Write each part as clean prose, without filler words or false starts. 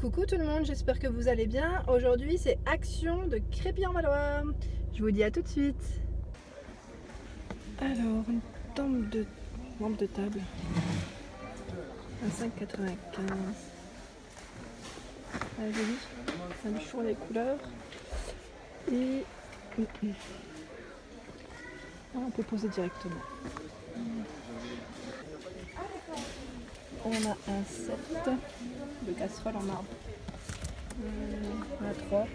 Coucou tout le monde, j'espère que vous allez bien. Aujourd'hui c'est action de Crépy-en-Valois. Je vous dis à tout de suite. Alors, une lampe de table à 5,95. Elle est jolie, elle a du choix les couleurs. Et on peut poser directement. On a un set de casseroles en marbre. On a 3.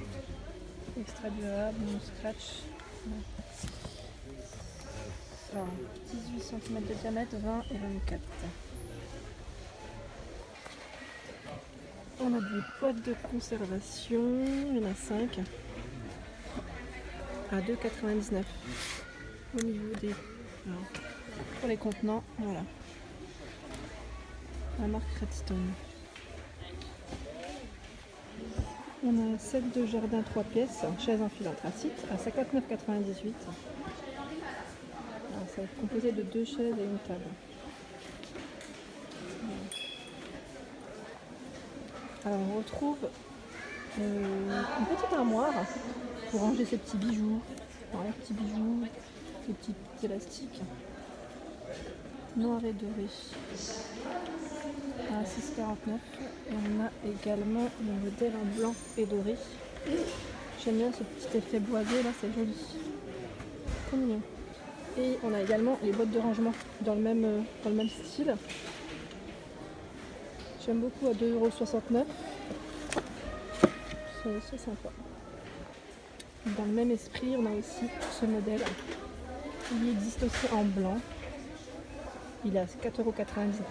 Extra durable, non scratch. Alors, 18 cm de diamètre, 20 et 24. On a des boîtes de conservation, il y en a 5 à 2,99 au niveau des. Alors, pour les contenants, voilà. La marque Redstone. On a un set de jardin 3 pièces, chaise en fil anthracite à 59,98. Ça va être composé de 2 chaises et une table. Alors on retrouve une petite armoire pour ranger ses petits bijoux. Voilà, petits bijoux, des petits élastiques noir et doré à 6,49. Et on a également le modèle en blanc et doré. J'aime bien ce petit effet boisé là, c'est joli. Trop mignon. Et on a également les boîtes de rangement dans le même style. J'aime beaucoup à 2,69 €. C'est sympa. Dans le même esprit, on a aussi ce modèle. Il existe aussi en blanc. Il est à 4,99 €.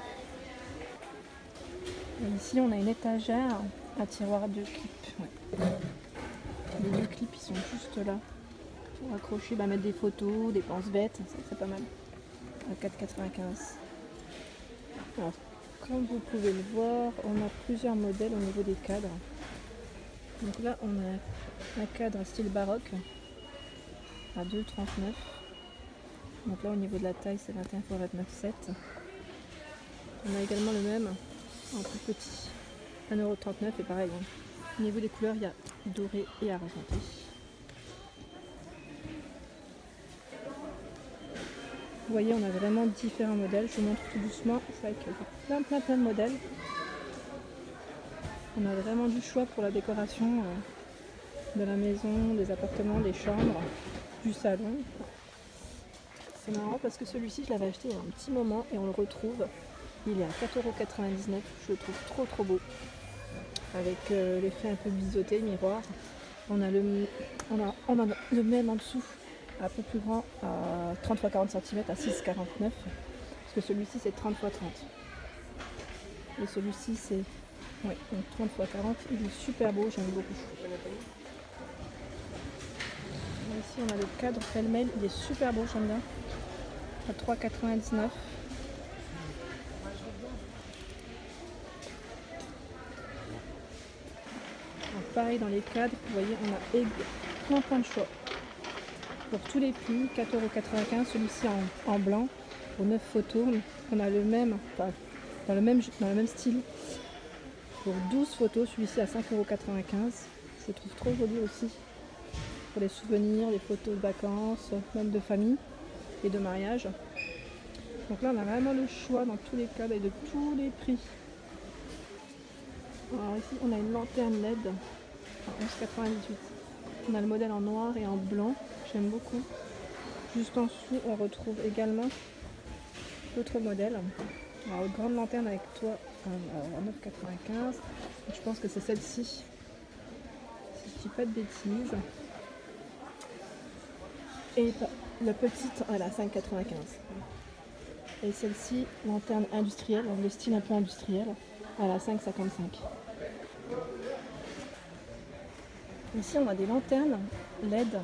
Et ici, on a une étagère à tiroir à 2 clips. Ouais. Les 2 clips, ils sont juste là. Pour accrocher, mettre des photos, des pense-bêtes, c'est pas mal. À 4,95 €. Alors, comme vous pouvez le voir, on a plusieurs modèles au niveau des cadres. Donc là, on a un cadre style baroque à 2,39 €. Donc là, au niveau de la taille, c'est 21 x 29,7. On a également le même en plus petit, 1,39 € et pareil. Hein. Au niveau des couleurs, il y a doré et argenté. Vous voyez, on a vraiment différents modèles. Je vous montre tout doucement. C'est vrai qu'il y a plein de modèles. On a vraiment du choix pour la décoration de la maison, des appartements, des chambres, du salon. C'est marrant parce que celui-ci, je l'avais acheté il y a un petit moment et on le retrouve. Il est à 4,99 €. Je le trouve trop beau. Avec l'effet un peu biseauté, miroir. On a le même en dessous, un peu plus grand, à 30 x 40 cm à 6,49 €. Parce que celui-ci, c'est 30 x 30. Et celui-ci, c'est donc 30 x 40. Il est super beau, j'aime beaucoup. Ici, on a le cadre pêle-mêle. Il est super beau, j'aime bien. À 3,99 €. Pareil dans les cadres, vous voyez, on a plein de choix. Pour tous les prix, 4,95 €, celui-ci en blanc, pour 9 photos. On a le même, dans le même style, pour 12 photos, celui-ci à 5,95 €. Je le trouve trop joli aussi, pour les souvenirs, les photos de vacances, même de famille et de mariage. Donc là, on a vraiment le choix dans tous les cadres et de tous les prix. Alors ici, on a une lanterne LED à 11,98 €. On a le modèle en noir et en blanc, j'aime beaucoup. Juste en dessous, on retrouve également l'autre modèle. Alors, grande lanterne avec toit à 9,95 €. Je pense que c'est celle-ci, si je dis pas de bêtises. Et la petite, elle a 5,95 €. Et celle-ci, lanterne industrielle, le style un peu industriel, elle a 5,55 €. Ici, on a des lanternes LED.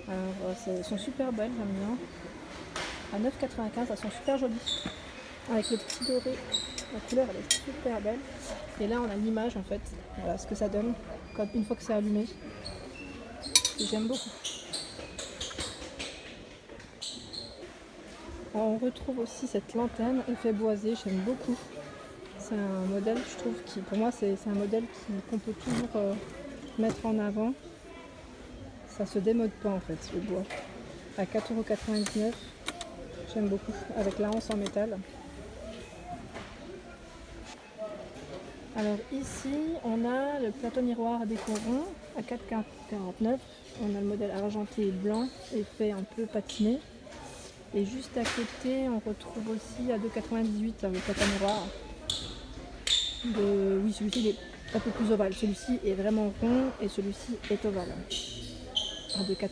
Alors, elles sont super belles, j'aime bien. À 9,95 €, elles sont super jolies. Avec le petit doré, la couleur elle est super belle. Et là, on a l'image en fait. Voilà ce que ça donne une fois que c'est allumé. Et j'aime beaucoup. Alors, on retrouve aussi cette lanterne effet boisé, j'aime beaucoup. C'est un modèle, je trouve, qui pour moi c'est un modèle qu'on peut toujours mettre en avant. Ça se démode pas en fait, le bois. À 4,99 €, j'aime beaucoup, avec la hanse en métal. Alors ici, on a le plateau miroir décorant à 4,49 €. On a le modèle argenté et blanc, effet un peu patiné. Et juste à côté, on retrouve aussi à 2,98 € le plateau miroir. Oui, celui-ci il est un peu plus ovale. Celui-ci est vraiment rond et celui-ci est ovale. À 2,98 €.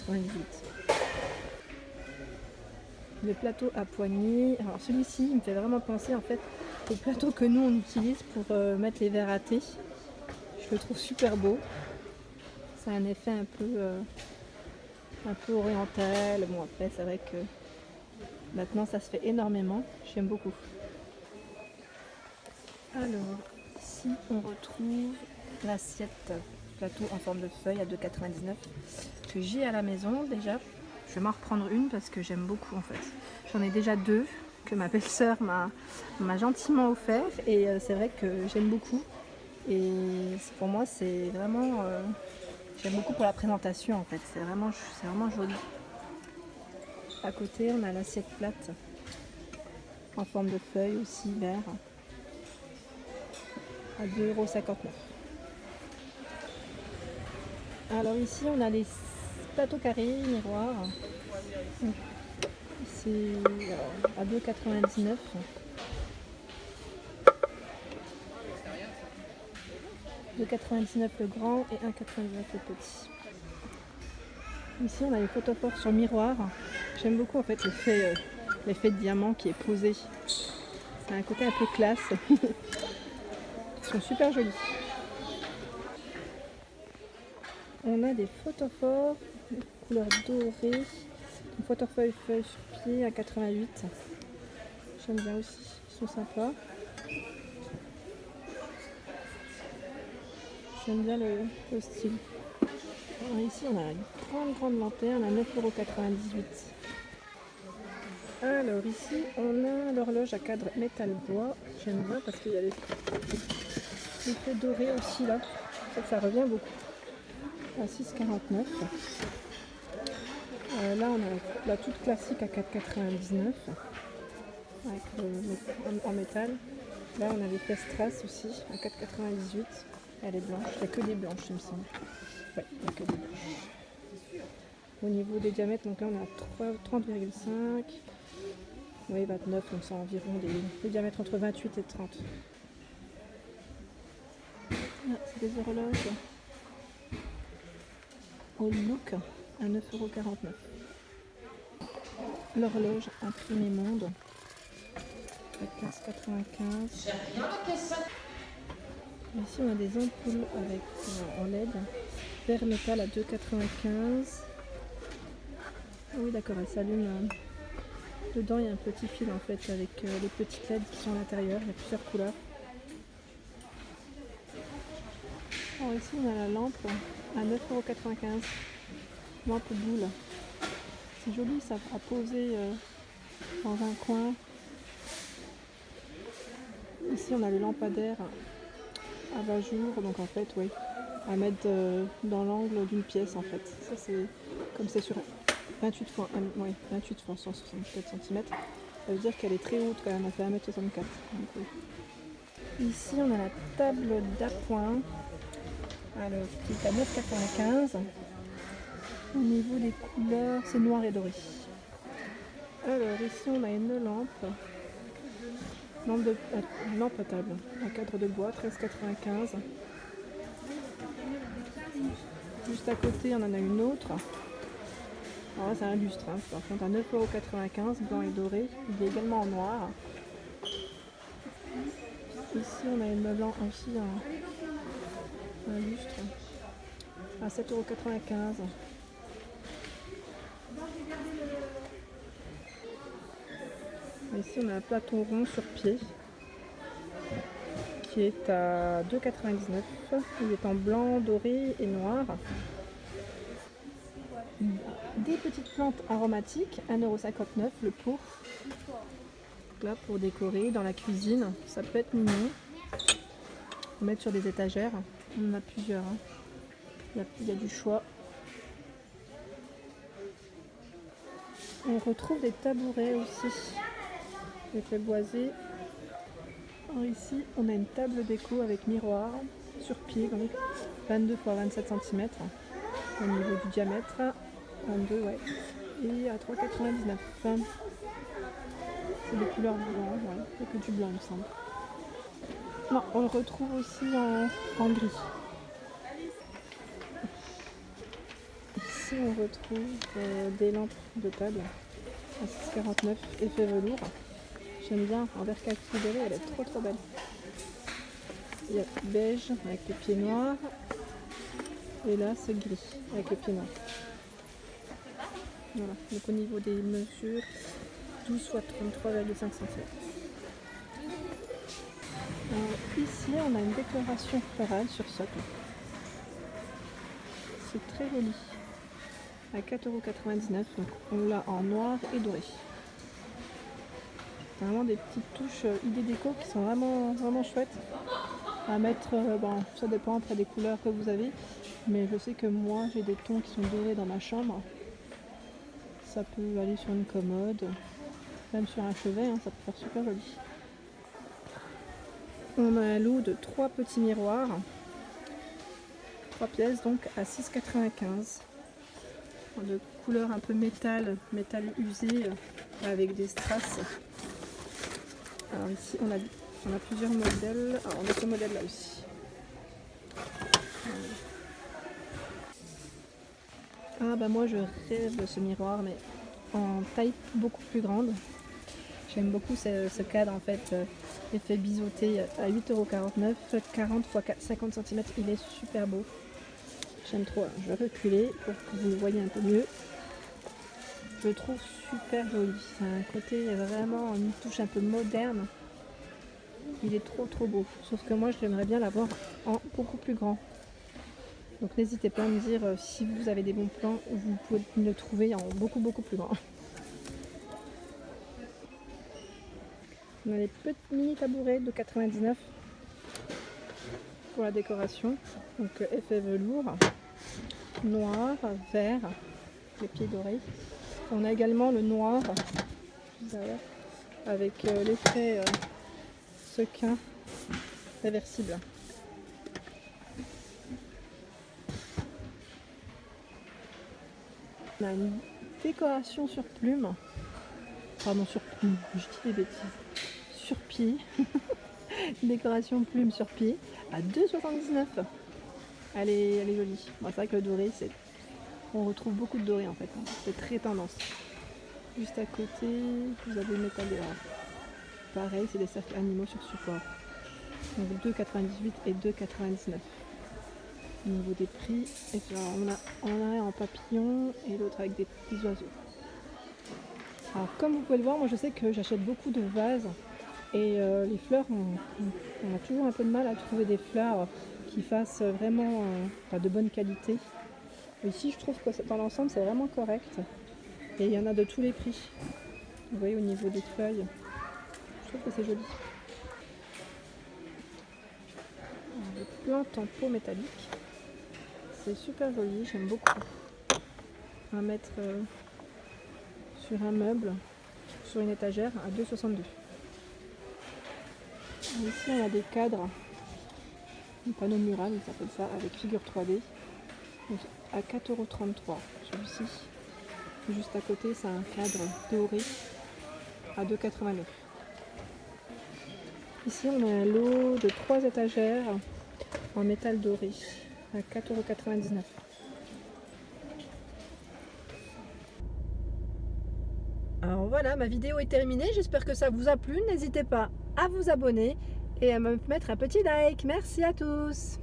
Le plateau à poignée. Alors celui-ci, il me fait vraiment penser en fait au plateau que nous on utilise pour mettre les verres à thé. Je le trouve super beau. C'est un effet un peu oriental. Bon après c'est vrai que maintenant ça se fait énormément. J'aime beaucoup. Alors ici on retrouve l'assiette plateau en forme de feuille à 2,99 € que j'ai à la maison déjà. Je vais m'en reprendre une parce que j'aime beaucoup en fait. J'en ai déjà deux que ma belle-sœur m'a gentiment offert et c'est vrai que j'aime beaucoup. Et pour moi c'est vraiment... j'aime beaucoup pour la présentation en fait. C'est vraiment joli. À côté on a l'assiette plate en forme de feuille aussi vert à 2,59 €. Alors ici on a les plateaux carrés miroirs. C'est à 2,99 €. 2,99 € le grand et 1,99 € le petit. Ici on a les photophores sur miroir. J'aime beaucoup en fait l'effet de diamant qui est posé. C'est un côté un peu classe. Ils sont super jolis. On a des photophores de couleur dorée. Une photofeuille feuille sur pied à 88. J'aime bien aussi, ils sont sympas. J'aime bien le style. Alors ici on a une grande lanterne à 9,98 €. Alors ici on a l'horloge à cadre métal bois. J'aime bien parce qu'il y a l'effet doré aussi là. Ça revient beaucoup. À 6,49 €. Là on a la toute classique à 4,99 € avec en métal. Là on a les Strass aussi à 4,98 €. Elle est blanche, il n'y a que des blanches il me semble. Ouais, il n'y a que des blanches. Au niveau des diamètres, donc là on a 30,5, oui 29, donc c'est environ des diamètres entre 28 et 30. Ah, c'est des horloges au look à 9,49 €. L'horloge imprimée monde à 15,95 €. Ici on a des ampoules avec en LED, vert métal à 2,95 €. Ah oui d'accord, elle s'allume. Dedans il y a un petit fil en fait avec les petites LED qui sont à l'intérieur, il y a plusieurs couleurs. Alors ici on a la lampe à 9,95 €, lampe boule. C'est joli ça à poser dans un coin. Ici on a le lampadaire à abat-jour, donc en fait oui, à mettre dans l'angle d'une pièce en fait. Ça c'est comme c'est sur 28 x 167 cm, ça veut dire qu'elle est très haute quand même, elle fait 1,64 m. Donc, oui. Ici on a la table d'appoint, alors qui est à 9,95 €. Au niveau des couleurs, c'est noir et doré. Alors ici on a une lampe à table, à cadre de bois, 13,95 €. Juste à côté, on en a une autre. Alors là, c'est un lustre, hein. Par contre, à 9,95 €, blanc et doré. Il est également en noir. Ici, on a une lampe aussi, un lustre, à 7,95 €. Ici, on a un plateau rond sur pied qui est à 2,99 €. Il est en blanc, doré et noir. Des petites plantes aromatiques, 1,59 € le pot. Là, pour décorer dans la cuisine, ça peut être mignon. Pour mettre sur des étagères. On en a plusieurs. Hein. Il y a du choix. On retrouve des tabourets aussi. Effet boisé. Alors ici, on a une table déco avec miroir sur pied, donc 22 x 27 cm au niveau du diamètre. 22, ouais. Et à 3,99 €. C'est des couleurs blanches, ouais. C'est que du blanc, il me semble. Non, on le retrouve aussi en gris. Ici, on retrouve des lampes de table à 6,49 €, effet velours. J'aime bien, en verre kaki doré, elle est trop belle. Il y a beige avec les pieds noirs. Et là, c'est gris avec les pieds noirs. Voilà, donc au niveau des mesures, 12 x 33,5 cm. Ici, on a une décoration florale sur socle. C'est très joli. À 4,99 €, donc on l'a en noir et doré. Vraiment des petites touches idées déco qui sont vraiment chouettes à mettre. Bon, ça dépend après des couleurs que vous avez, mais je sais que moi j'ai des tons qui sont dorés dans ma chambre. Ça peut aller sur une commode, même sur un chevet, hein, ça peut faire super joli. On a un lot de 3 petits miroirs, 3 pièces donc à 6,95 €. De couleur un peu métal usé avec des strass. Alors ici on a plusieurs modèles. Alors on a ce modèle là aussi. Ah bah moi je rêve de ce miroir, mais en taille beaucoup plus grande. J'aime beaucoup ce cadre en fait, effet biseauté à 8,49 €, 40 x 50 cm. Il est super beau. J'aime trop. Je vais reculer pour que vous le voyez un peu mieux. Je le trouve super joli. C'est un côté vraiment une touche un peu moderne. Il est trop beau. Sauf que moi j'aimerais bien l'avoir en beaucoup plus grand. Donc n'hésitez pas à me dire si vous avez des bons plans, vous pouvez le trouver en beaucoup plus grand. On a les petits mini tabourets de 99 pour la décoration. Donc effet velours, noir, vert, les pieds dorés. On a également le noir avec l'effet sequin réversible. On a une décoration sur plume. Pardon, sur plume, je dis des bêtises. Sur pied. Décoration plume sur pied à 2,79 €. Elle est jolie. Bon, c'est vrai que le doré, on retrouve beaucoup de doré en fait. C'est très tendance. Juste à côté, vous avez le métal de l'or. Pareil, c'est des cercles animaux sur support. Donc 2,98 € et 2,99 €. Au niveau des prix, et puis on a un en papillon et l'autre avec des petits oiseaux. Alors comme vous pouvez le voir, moi je sais que j'achète beaucoup de vases et les fleurs, on a toujours un peu de mal à trouver des fleurs qui fassent vraiment de bonne qualité. Ici je trouve que dans l'ensemble c'est vraiment correct et il y en a de tous les prix. Vous voyez au niveau des feuilles, je trouve que c'est joli. Des plantes en pot métallique, c'est super joli, j'aime beaucoup. On va mettre sur un meuble, sur une étagère à 2,62 €. Ici on a des cadres, un panneau mural, on s'appelle ça, avec figure 3D, donc à 4,33 € celui-ci. Juste à côté c'est un cadre doré à 2,89 €. Ici on a un lot de 3 étagères en métal doré à 4,99 €. Alors voilà, ma vidéo est terminée, j'espère que ça vous a plu. N'hésitez pas à vous abonner et à me mettre un petit like. Merci à tous.